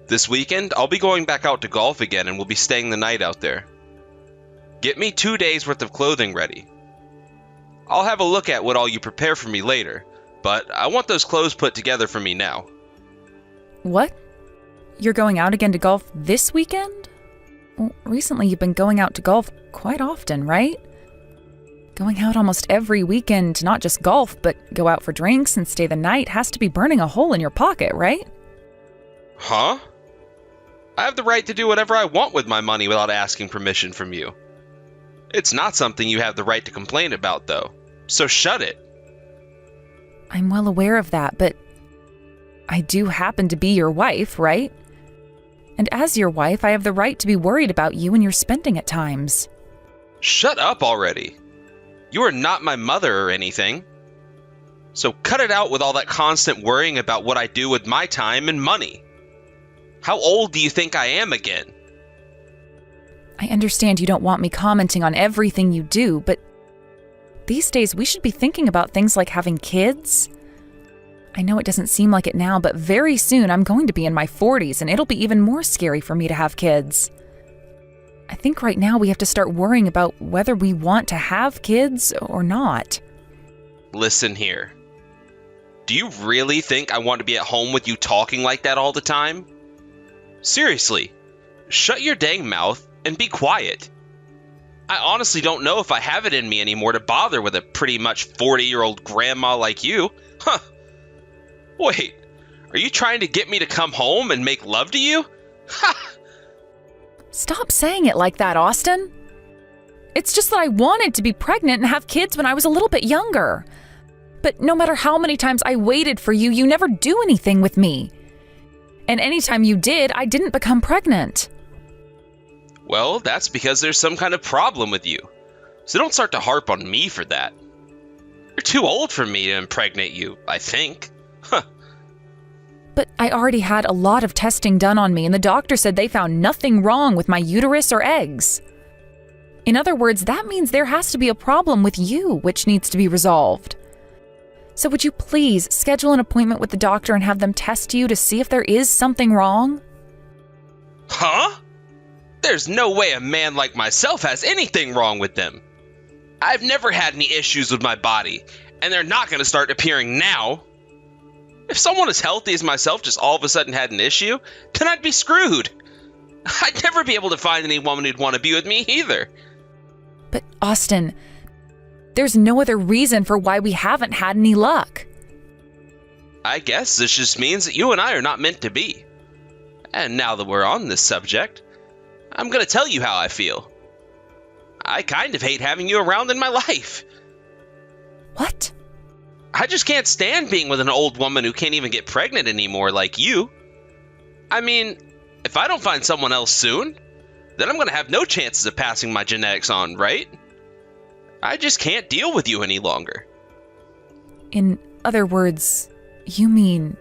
This weekend, I'll be going back out to golf again and we'll be staying the night out there. Get me 2 days worth of clothing ready. I'll have a look at what all you prepare for me later, but I want those clothes put together for me now. What? You're going out again to golf this weekend? Well, recently you've been going out to golf quite often, right? Going out almost every weekend to not just golf, but go out for drinks and stay the night has to be burning a hole in your pocket, right? Huh? I have the right to do whatever I want with my money without asking permission from you. It's not something you have the right to complain about, though, so shut it. I'm well aware of that, but I do happen to be your wife, right? And as your wife, I have the right to be worried about you and your spending at times. Shut up already. You are not my mother or anything. So cut it out with all that constant worrying about what I do with my time and money. How old do you think I am again? I understand you don't want me commenting on everything you do, but these days we should be thinking about things like having kids. I know it doesn't seem like it now, but very soon I'm going to be in my 40s and it'll be even more scary for me to have kids. I think right now we have to start worrying about whether we want to have kids or not. Listen here. Do you really think I want to be at home with you talking like that all the time? Seriously, shut your dang mouth and be quiet. I honestly don't know if I have it in me anymore to bother with a pretty much 40-year-old grandma like you. Huh. Wait, are you trying to get me to come home and make love to you? Ha! Stop saying it like that, Austin. It's just that I wanted to be pregnant and have kids when I was a little bit younger. But no matter how many times I waited for you, you never do anything with me. And anytime you did, I didn't become pregnant. Well, that's because there's some kind of problem with you. So don't start to harp on me for that. You're too old for me to impregnate you, I think. Huh. But I already had a lot of testing done on me, and the doctor said they found nothing wrong with my uterus or eggs. In other words, that means there has to be a problem with you, which needs to be resolved. So would you please schedule an appointment with the doctor and have them test you to see if there is something wrong? Huh? There's no way a man like myself has anything wrong with them. I've never had any issues with my body, and they're not going to start appearing now. If someone as healthy as myself just all of a sudden had an issue, then I'd be screwed. I'd never be able to find any woman who'd want to be with me either. But Austin, there's no other reason for why we haven't had any luck. I guess this just means that you and I are not meant to be. And now that we're on this subject, I'm going to tell you how I feel. I kind of hate having you around in my life. What? I just can't stand being with an old woman who can't even get pregnant anymore like you. I mean, if I don't find someone else soon, then I'm going to have no chances of passing my genetics on, right? I just can't deal with you any longer. In other words, you mean...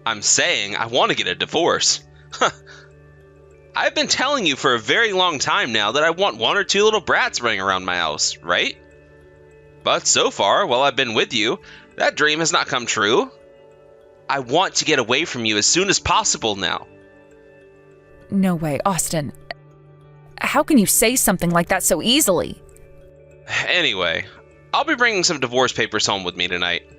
I'm saying I want to get a divorce. I've been telling you for a very long time now that I want 1 or 2 little brats running around my house, right? But so far, while I've been with you, that dream has not come true. I want to get away from you as soon as possible now. No way, Austin. How can you say something like that so easily? Anyway, I'll be bringing some divorce papers home with me tonight.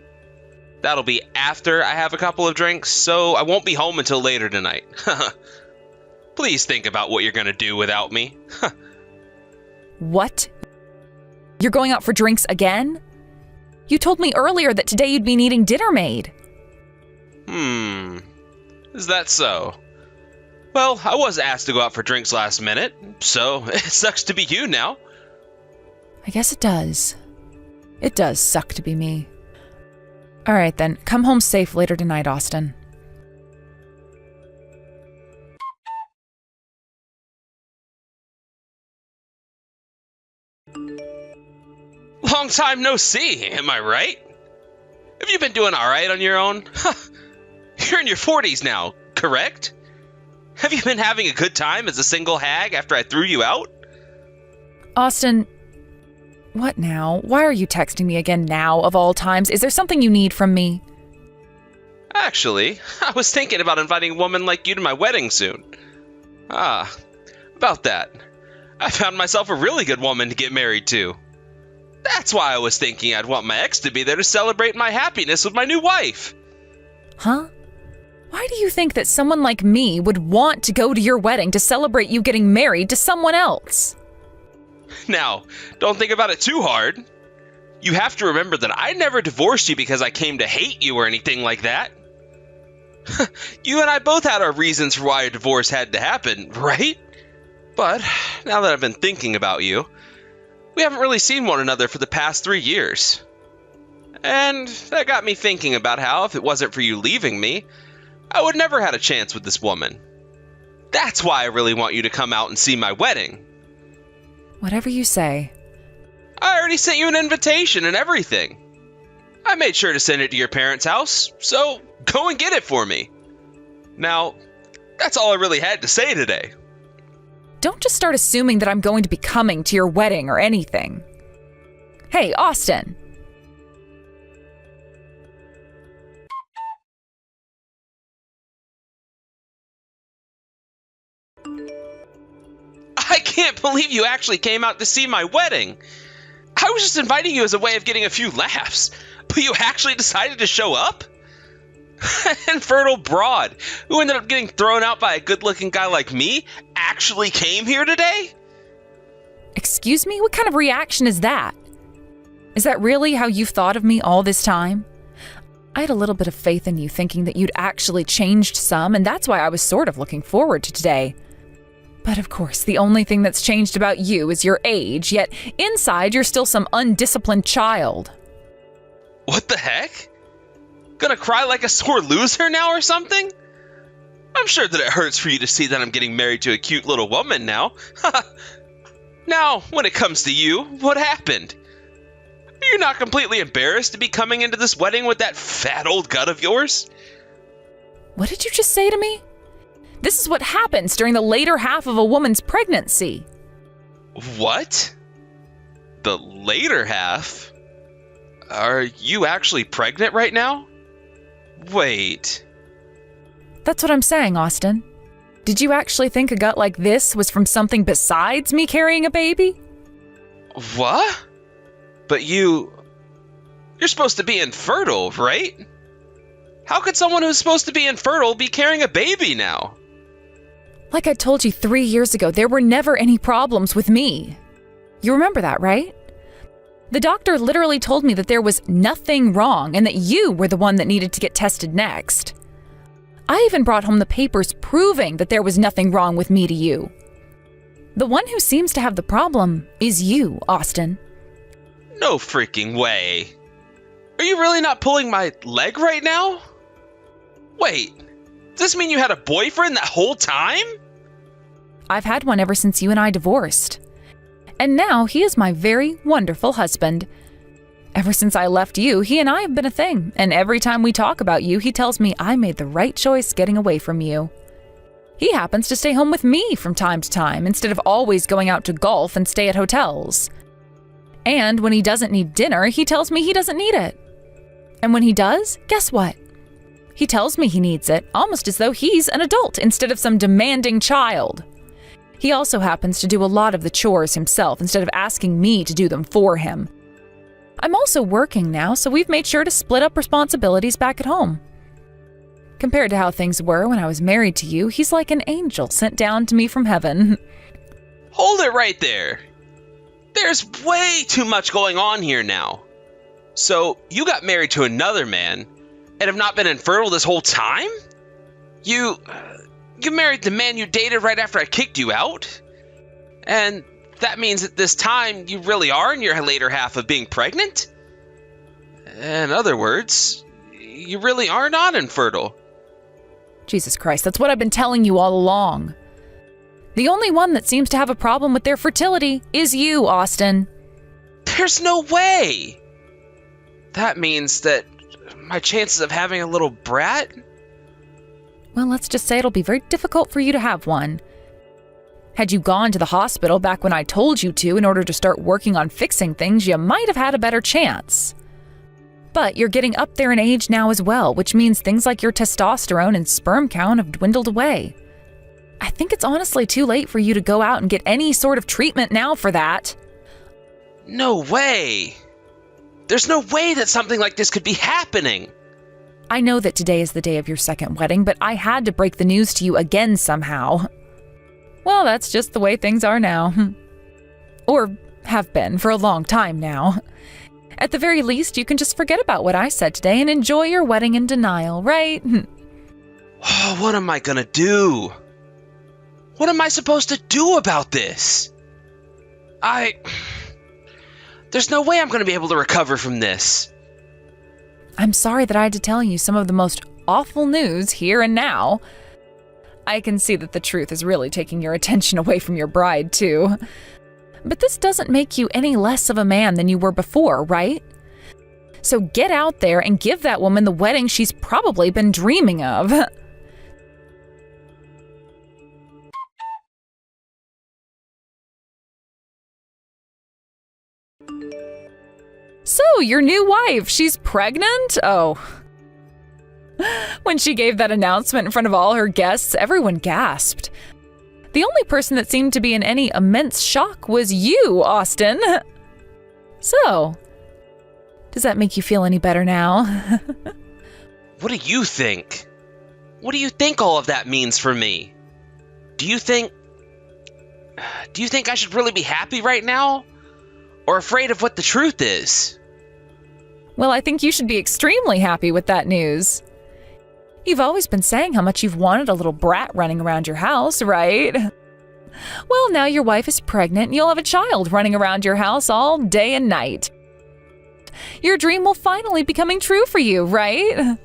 That'll be after I have a couple of drinks, so I won't be home until later tonight. Please think about what you're going to do without me. What? You're going out for drinks again? You told me earlier that today you'd be needing dinner made. Is that so? Well, I was asked to go out for drinks last minute, so it sucks to be you now. I guess it does. It does suck to be me. All right then, come home safe later tonight, Austin. Long time no see, am I right? Have you been doing alright on your own? You're in your 40s now, correct? Have you been having a good time as a single hag after I threw you out? Austin, what now? Why are you texting me again now, of all times? Is there something you need from me? Actually, I was thinking about inviting a woman like you to my wedding soon. About that. I found myself a really good woman to get married to. That's why I was thinking I'd want my ex to be there to celebrate my happiness with my new wife. Huh? Why do you think that someone like me would want to go to your wedding to celebrate you getting married to someone else? Now, don't think about it too hard. You have to remember that I never divorced you because I came to hate you or anything like that. You and I both had our reasons for why a divorce had to happen, right? But now that I've been thinking about you, we haven't really seen one another for the past 3 years. And that got me thinking about how, if it wasn't for you leaving me, I would never had a chance with this woman. That's why I really want you to come out and see my wedding. Whatever you say. I already sent you an invitation and everything. I made sure to send it to your parents' house, so go and get it for me. Now, that's all I really had to say today. Don't just start assuming that I'm going to be coming to your wedding or anything. Hey, Austin. I can't believe you actually came out to see my wedding. I was just inviting you as a way of getting a few laughs, but you actually decided to show up? Infertile broad, who ended up getting thrown out by a good-looking guy like me, actually came here today? Excuse me? What kind of reaction is that? Is that really how you've thought of me all this time? I had a little bit of faith in you, thinking that you'd actually changed some, and that's why I was sort of looking forward to today. But of course, the only thing that's changed about you is your age, yet inside you're still some undisciplined child. What the heck? Gonna cry like a sore loser now or something? I'm sure that it hurts for you to see that I'm getting married to a cute little woman now. Now, when it comes to you, what happened? Are you not completely embarrassed to be coming into this wedding with that fat old gut of yours? What did you just say to me? This is what happens during the later half of a woman's pregnancy. What? The later half? Are you actually pregnant right now? Wait. That's what I'm saying, Austin. Did you actually think a gut like this was from something besides me carrying a baby? What? But you're supposed to be infertile, right? How could someone who's supposed to be infertile be carrying a baby now? Like I told you 3 years ago, there were never any problems with me. You remember that, right? The doctor literally told me that there was nothing wrong and that you were the one that needed to get tested next. I even brought home the papers proving that there was nothing wrong with me to you. The one who seems to have the problem is you, Austin. No freaking way. Are you really not pulling my leg right now? Wait, does this mean you had a boyfriend that whole time? I've had one ever since you and I divorced. And now he is my very wonderful husband. Ever since I left you, he and I have been a thing, and every time we talk about you, he tells me I made the right choice getting away from you. He happens to stay home with me from time to time, instead of always going out to golf and stay at hotels. And when he doesn't need dinner, he tells me he doesn't need it. And when he does, guess what? He tells me he needs it, almost as though he's an adult instead of some demanding child. He also happens to do a lot of the chores himself instead of asking me to do them for him. I'm also working now, so we've made sure to split up responsibilities back at home. Compared to how things were when I was married to you, he's like an angel sent down to me from heaven. Hold it right there. There's way too much going on here now. So, you got married to another man and have not been infertile this whole time? You married the man you dated right after I kicked you out? And that means that this time you really are in your later half of being pregnant? In other words, you really are not infertile. Jesus Christ, that's what I've been telling you all along. The only one that seems to have a problem with their fertility is you, Austin. There's no way! That means that my chances of having a little brat? Well, let's just say it'll be very difficult for you to have one. Had you gone to the hospital back when I told you to in order to start working on fixing things, you might have had a better chance. But you're getting up there in age now as well, which means things like your testosterone and sperm count have dwindled away. I think it's honestly too late for you to go out and get any sort of treatment now for that. No way! There's no way that something like this could be happening! I know that today is the day of your second wedding, but I had to break the news to you again somehow. Well, that's just the way things are now. Or have been for a long time now. At the very least, you can just forget about what I said today and enjoy your wedding in denial, right? What am I gonna do? What am I supposed to do about this? There's no way I'm gonna be able to recover from this. I'm sorry that I had to tell you some of the most awful news here and now. I can see that the truth is really taking your attention away from your bride, too. But this doesn't make you any less of a man than you were before, right? So get out there and give that woman the wedding she's probably been dreaming of. So, your new wife, she's pregnant? Oh. When she gave that announcement in front of all her guests, everyone gasped. The only person that seemed to be in any immense shock was you, Austin. So, does that make you feel any better now? What do you think? What do you think all of that means for me? Do you think I should really be happy right now? Or afraid of what the truth is? Well, I think you should be extremely happy with that news. You've always been saying how much you've wanted a little brat running around your house, right? Well, now your wife is pregnant and you'll have a child running around your house all day and night. Your dream will finally be coming true for you, right?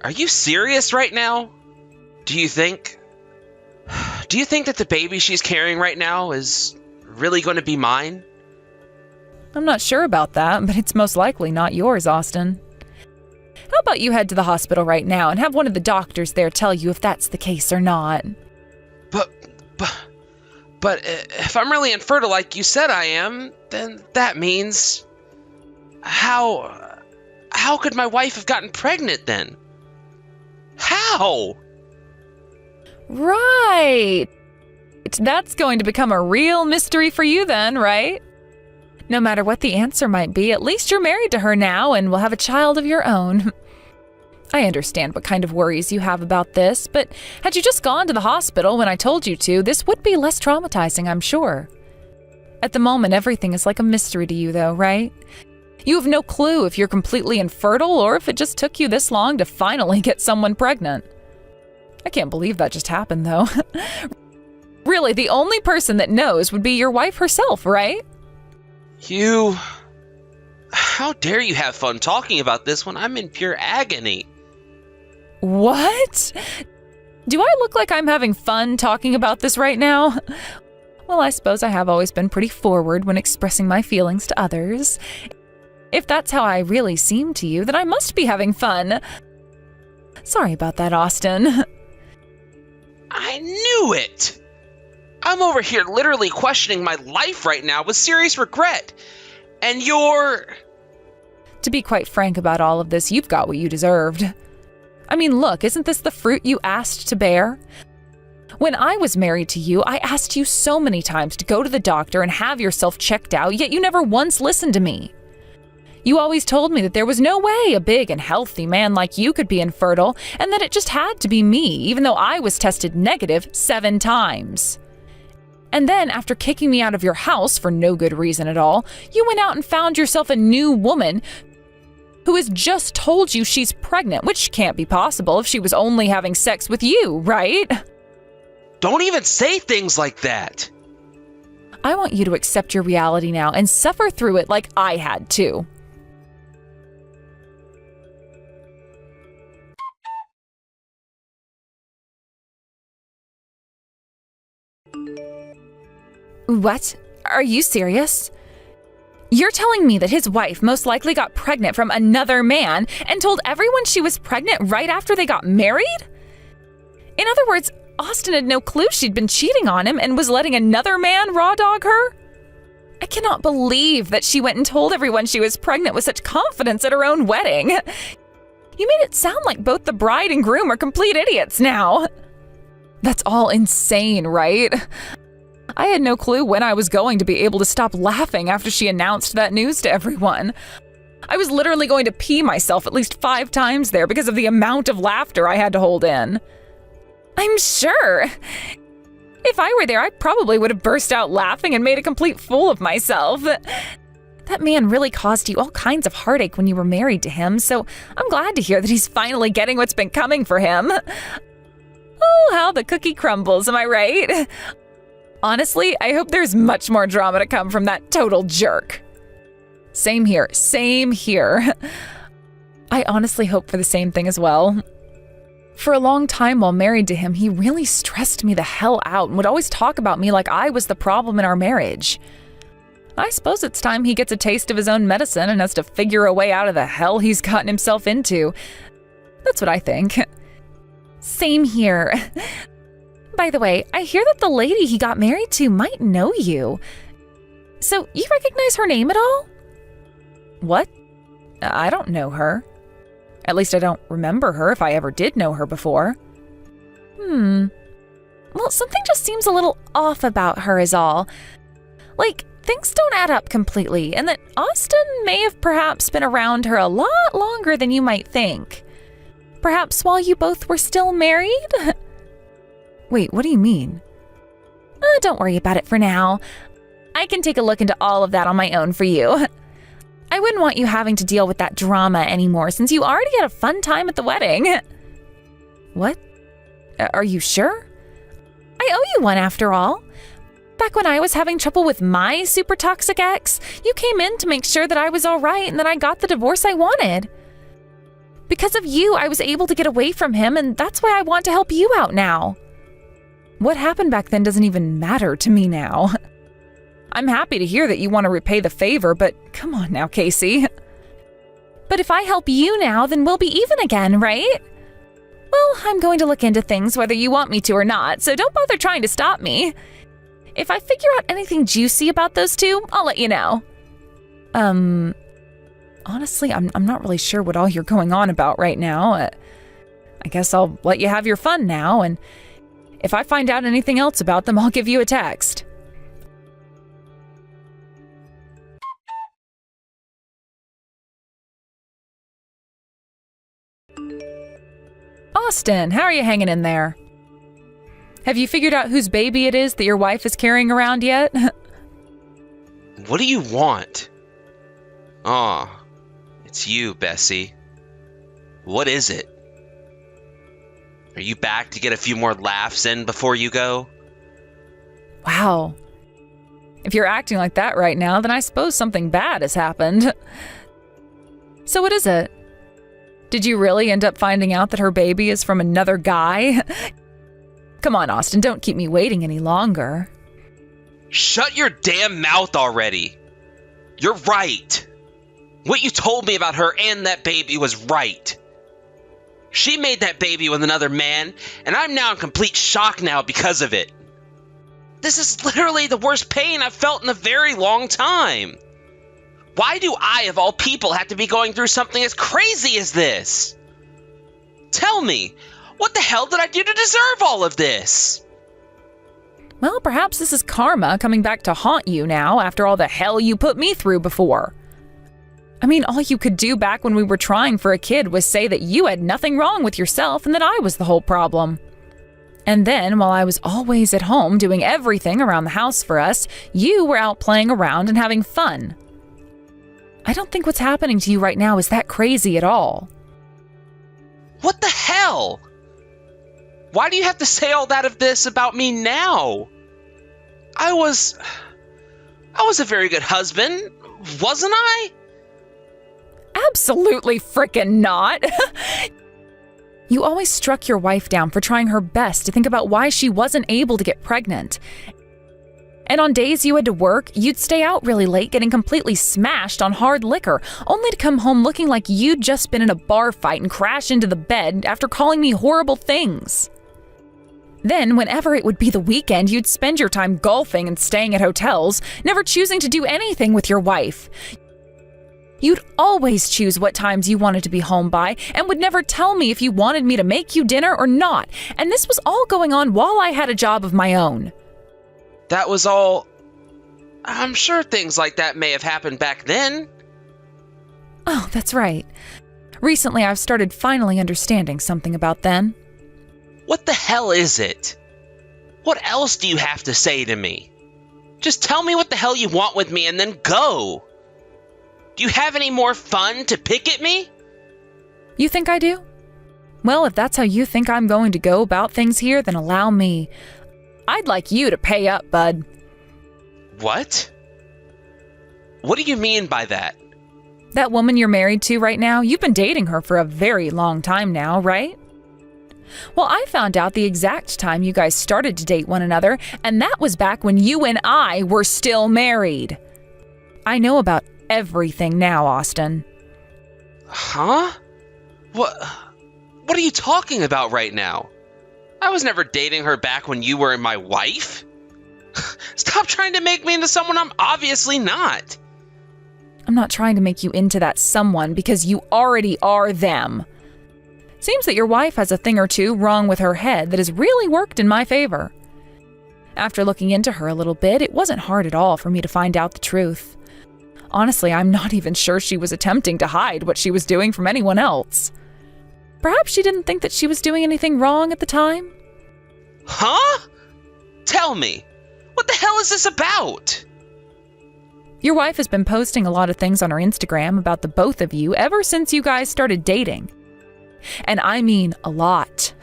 Are you serious right now? Do you think that the baby she's carrying right now is really going to be mine? I'm not sure about that, but it's most likely not yours, Austin. How about you head to the hospital right now and have one of the doctors there tell you if that's the case or not? But if I'm really infertile like you said I am, then that means... How could my wife have gotten pregnant then? How? Right. That's going to become a real mystery for you then, right? No matter what the answer might be, at least you're married to her now and will have a child of your own. I understand what kind of worries you have about this, but had you just gone to the hospital when I told you to, this would be less traumatizing, I'm sure. At the moment, everything is like a mystery to you, though, right? You have no clue if you're completely infertile or if it just took you this long to finally get someone pregnant. I can't believe that just happened, though. Really, the only person that knows would be your wife herself, right? How dare you have fun talking about this when I'm in pure agony? What? Do I look like I'm having fun talking about this right now? Well, I suppose I have always been pretty forward when expressing my feelings to others. If that's how I really seem to you, then I must be having fun. Sorry about that, Austin. I knew it! I'm over here literally questioning my life right now with serious regret. And you're... To be quite frank about all of this, you've got what you deserved. I mean, look, isn't this the fruit you asked to bear? When I was married to you, I asked you so many times to go to the doctor and have yourself checked out, yet you never once listened to me. You always told me that there was no way a big and healthy man like you could be infertile, and that it just had to be me, even though I was tested negative 7 times. And then, after kicking me out of your house for no good reason at all, you went out and found yourself a new woman who has just told you she's pregnant, which can't be possible if she was only having sex with you, right? Don't even say things like that! I want you to accept your reality now and suffer through it like I had to. What? Are you serious? You're telling me that his wife most likely got pregnant from another man and told everyone she was pregnant right after they got married? In other words, Austin had no clue she'd been cheating on him and was letting another man raw dog her? I cannot believe that she went and told everyone she was pregnant with such confidence at her own wedding. You made it sound like both the bride and groom are complete idiots now. That's all insane, right? I had no clue when I was going to be able to stop laughing after she announced that news to everyone. I was literally going to pee myself at least 5 times there because of the amount of laughter I had to hold in. I'm sure. If I were there, I probably would have burst out laughing and made a complete fool of myself. That man really caused you all kinds of heartache when you were married to him, so I'm glad to hear that he's finally getting what's been coming for him. Oh, how the cookie crumbles, am I right? Honestly, I hope there's much more drama to come from that total jerk. Same here, same here. I honestly hope for the same thing as well. For a long time while married to him, he really stressed me the hell out and would always talk about me like I was the problem in our marriage. I suppose it's time he gets a taste of his own medicine and has to figure a way out of the hell he's gotten himself into. That's what I think. Same here. By the way, I hear that the lady he got married to might know you. So, you recognize her name at all? What? I don't know her. At least I don't remember her if I ever did know her before. Well, something just seems a little off about her is all. Like, things don't add up completely, and that Austin may have perhaps been around her a lot longer than you might think. Perhaps while you both were still married? Wait, what do you mean? Don't worry about it for now. I can take a look into all of that on my own for you. I wouldn't want you having to deal with that drama anymore since you already had a fun time at the wedding. What? Are you sure? I owe you one after all. Back when I was having trouble with my super toxic ex, you came in to make sure that I was all right and that I got the divorce I wanted. Because of you, I was able to get away from him, and that's why I want to help you out now. What happened back then doesn't even matter to me now. I'm happy to hear that you want to repay the favor, but come on now, Casey. But if I help you now, then we'll be even again, right? Well, I'm going to look into things whether you want me to or not, so don't bother trying to stop me. If I figure out anything juicy about those two, I'll let you know. Honestly, I'm not really sure what all you're going on about right now. I guess I'll let you have your fun now, and if I find out anything else about them, I'll give you a text. Austin, how are you hanging in there? Have you figured out whose baby it is that your wife is carrying around yet? What do you want? Aw, it's you, Bessie. What is it? Are you back to get a few more laughs in before you go? Wow. If you're acting like that right now, then I suppose something bad has happened. So what is it? Did you really end up finding out that her baby is from another guy? Come on, Austin, don't keep me waiting any longer. Shut your damn mouth already! You're right! What you told me about her and that baby was right. She made that baby with another man, and I'm now in complete shock now because of it. This is literally the worst pain I've felt in a very long time. Why do I, of all people, have to be going through something as crazy as this? Tell me, what the hell did I do to deserve all of this? Well, perhaps this is karma coming back to haunt you now after all the hell you put me through before. I mean, all you could do back when we were trying for a kid was say that you had nothing wrong with yourself and that I was the whole problem. And then, while I was always at home doing everything around the house for us, you were out playing around and having fun. I don't think what's happening to you right now is that crazy at all. What the hell? Why do you have to say all that of this about me now? I was a very good husband, wasn't I? Absolutely frickin' not. You always struck your wife down for trying her best to think about why she wasn't able to get pregnant. And on days you had to work, you'd stay out really late getting completely smashed on hard liquor, only to come home looking like you'd just been in a bar fight and crash into the bed after calling me horrible things. Then, whenever it would be the weekend, you'd spend your time golfing and staying at hotels, never choosing to do anything with your wife. You'd always choose what times you wanted to be home by and would never tell me if you wanted me to make you dinner or not. And this was all going on while I had a job of my own. That was all... I'm sure things like that may have happened back then. Oh, that's right. Recently, I've started finally understanding something about then. What the hell is it? What else do you have to say to me? Just tell me what the hell you want with me and then go. Do you have any more fun to pick at me? You think I do? Well, if that's how you think I'm going to go about things here, then allow me. I'd like you to pay up, bud. What? What do you mean by that? That woman you're married to right now, you've been dating her for a very long time now, right? Well, I found out the exact time you guys started to date one another, and that was back when you and I were still married. I know about everything now, Austin. Huh? What are you talking about right now? I was never dating her back when you were my wife. Stop trying to make me into someone I'm obviously not. I'm not trying to make you into that someone because you already are them. Seems that your wife has a thing or two wrong with her head that has really worked in my favor. After looking into her a little bit, it wasn't hard at all for me to find out the truth. Honestly, I'm not even sure she was attempting to hide what she was doing from anyone else. Perhaps she didn't think that she was doing anything wrong at the time? Huh? Tell me, what the hell is this about? Your wife has been posting a lot of things on her Instagram about the both of you ever since you guys started dating. And I mean a lot.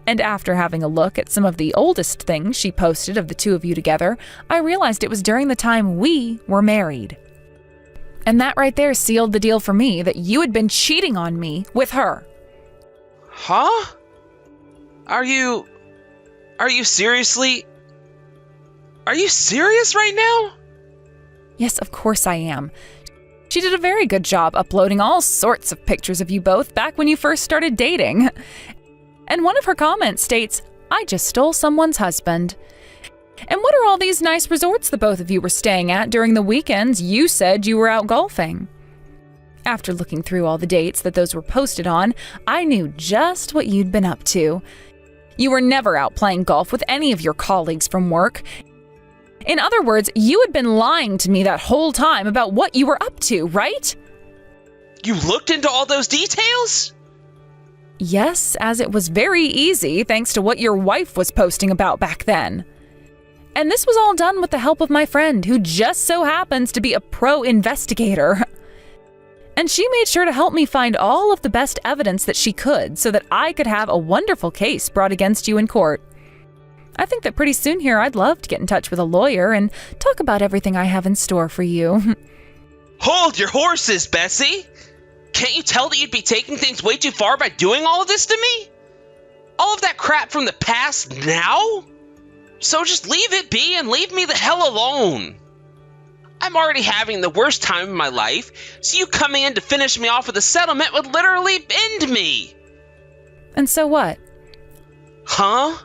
And after having a look at some of the oldest things she posted of the two of you together, I realized it was during the time we were married. And that right there sealed the deal for me that you had been cheating on me with her. Huh? Are you serious right now? Yes, of course I am. She did a very good job uploading all sorts of pictures of you both back when you first started dating. And one of her comments states, "I just stole someone's husband." And what are all these nice resorts the both of you were staying at during the weekends you said you were out golfing? After looking through all the dates that those were posted on, I knew just what you'd been up to. You were never out playing golf with any of your colleagues from work. In other words, you had been lying to me that whole time about what you were up to, right? You looked into all those details? Yes, as it was very easy thanks to what your wife was posting about back then. And this was all done with the help of my friend, who just so happens to be a pro investigator. And she made sure to help me find all of the best evidence that she could so that I could have a wonderful case brought against you in court. I think that pretty soon here I'd love to get in touch with a lawyer and talk about everything I have in store for you. Hold your horses, Bessie! Can't you tell that you'd be taking things way too far by doing all of this to me? All of that crap from the past now? So just leave it be and leave me the hell alone. I'm already having the worst time of my life, so you coming in to finish me off with a settlement would literally end me. And so what? Huh?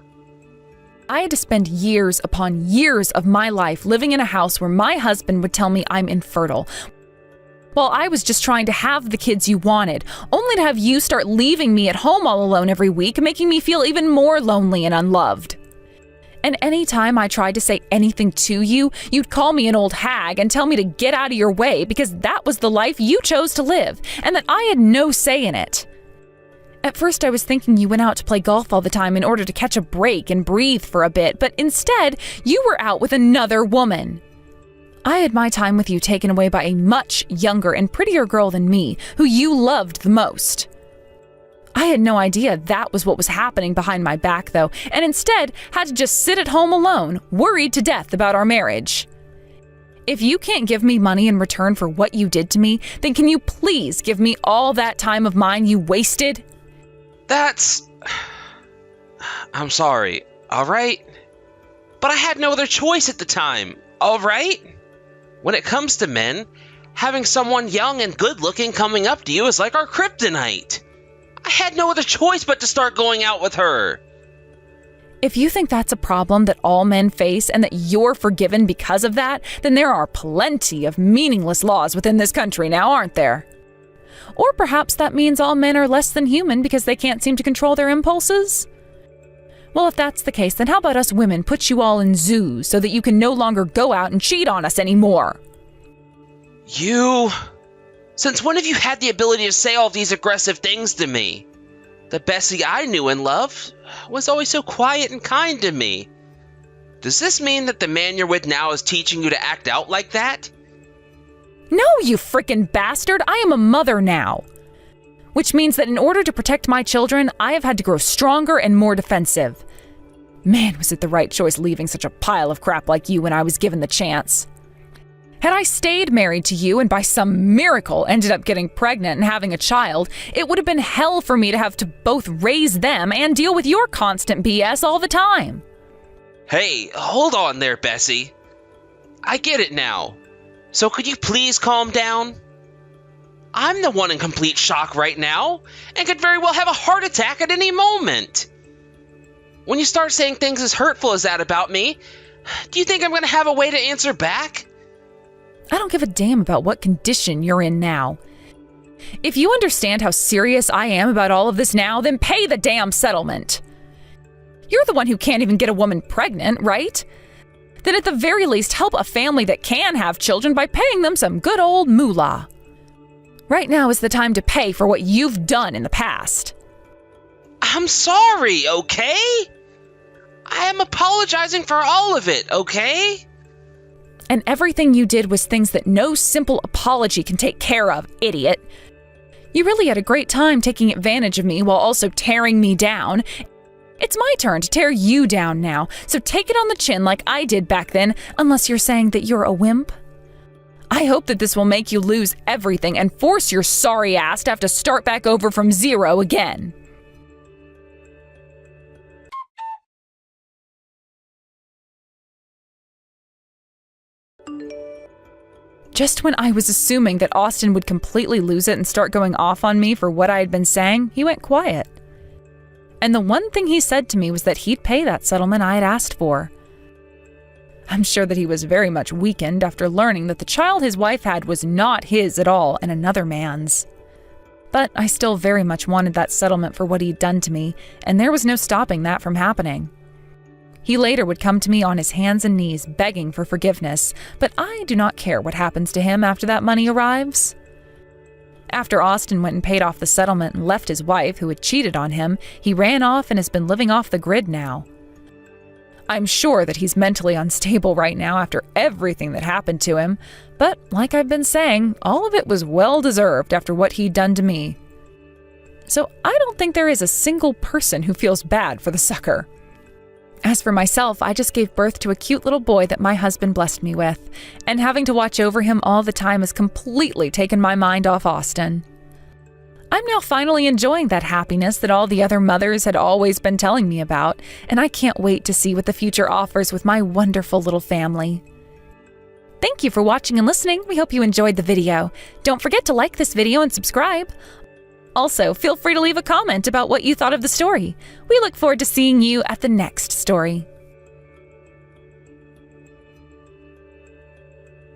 I had to spend years upon years of my life living in a house where my husband would tell me I'm infertile, while I was just trying to have the kids you wanted, only to have you start leaving me at home all alone every week, making me feel even more lonely and unloved. And any time I tried to say anything to you, you'd call me an old hag and tell me to get out of your way because that was the life you chose to live, and that I had no say in it. At first I was thinking you went out to play golf all the time in order to catch a break and breathe for a bit, but instead, you were out with another woman. I had my time with you taken away by a much younger and prettier girl than me, who you loved the most. I had no idea that was what was happening behind my back, though, and instead had to just sit at home alone, worried to death about our marriage. If you can't give me money in return for what you did to me, then can you please give me all that time of mine you wasted? I'm sorry, alright? But I had no other choice at the time, alright? When it comes to men, having someone young and good-looking coming up to you is like our kryptonite. I had no other choice but to start going out with her. If you think that's a problem that all men face and that you're forgiven because of that, then there are plenty of meaningless laws within this country now, aren't there? Or perhaps that means all men are less than human because they can't seem to control their impulses? Well, if that's the case, then how about us women put you all in zoos so that you can no longer go out and cheat on us anymore? You... Since when have you had the ability to say all these aggressive things to me? The Bessie I knew and loved was always so quiet and kind to me. Does this mean that the man you're with now is teaching you to act out like that? No, you frickin' bastard! I am a mother now. Which means that in order to protect my children, I have had to grow stronger and more defensive. Man, was it the right choice leaving such a pile of crap like you when I was given the chance. Had I stayed married to you and by some miracle ended up getting pregnant and having a child, it would have been hell for me to have to both raise them and deal with your constant BS all the time. Hey, hold on there, Bessie. I get it now. So could you please calm down? I'm the one in complete shock right now and could very well have a heart attack at any moment. When you start saying things as hurtful as that about me, do you think I'm going to have a way to answer back? I don't give a damn about what condition you're in now. If you understand how serious I am about all of this now, then pay the damn settlement. You're the one who can't even get a woman pregnant, right? Then at the very least help a family that can have children by paying them some good old moolah. Right now is the time to pay for what you've done in the past. I'm sorry, okay? I am apologizing for all of it, okay? And everything you did was things that no simple apology can take care of, idiot. You really had a great time taking advantage of me while also tearing me down. It's my turn to tear you down now, so take it on the chin like I did back then, unless you're saying that you're a wimp. I hope that this will make you lose everything and force your sorry ass to have to start back over from zero again. Just when I was assuming that Austin would completely lose it and start going off on me for what I had been saying, he went quiet. And the one thing he said to me was that he'd pay that settlement I had asked for. I'm sure that he was very much weakened after learning that the child his wife had was not his at all and another man's. But I still very much wanted that settlement for what he'd done to me, and there was no stopping that from happening. He later would come to me on his hands and knees begging for forgiveness, but I do not care what happens to him after that money arrives. After Austin went and paid off the settlement and left his wife, who had cheated on him, he ran off and has been living off the grid now. I'm sure that he's mentally unstable right now after everything that happened to him, but like I've been saying, all of it was well deserved after what he'd done to me. So I don't think there is a single person who feels bad for the sucker. As for myself, I just gave birth to a cute little boy that my husband blessed me with, and having to watch over him all the time has completely taken my mind off Austin. I'm now finally enjoying that happiness that all the other mothers had always been telling me about, and I can't wait to see what the future offers with my wonderful little family. Thank you for watching and listening. We hope you enjoyed the video. Don't forget to like this video and subscribe. Also, feel free to leave a comment about what you thought of the story. We look forward to seeing you at the next story.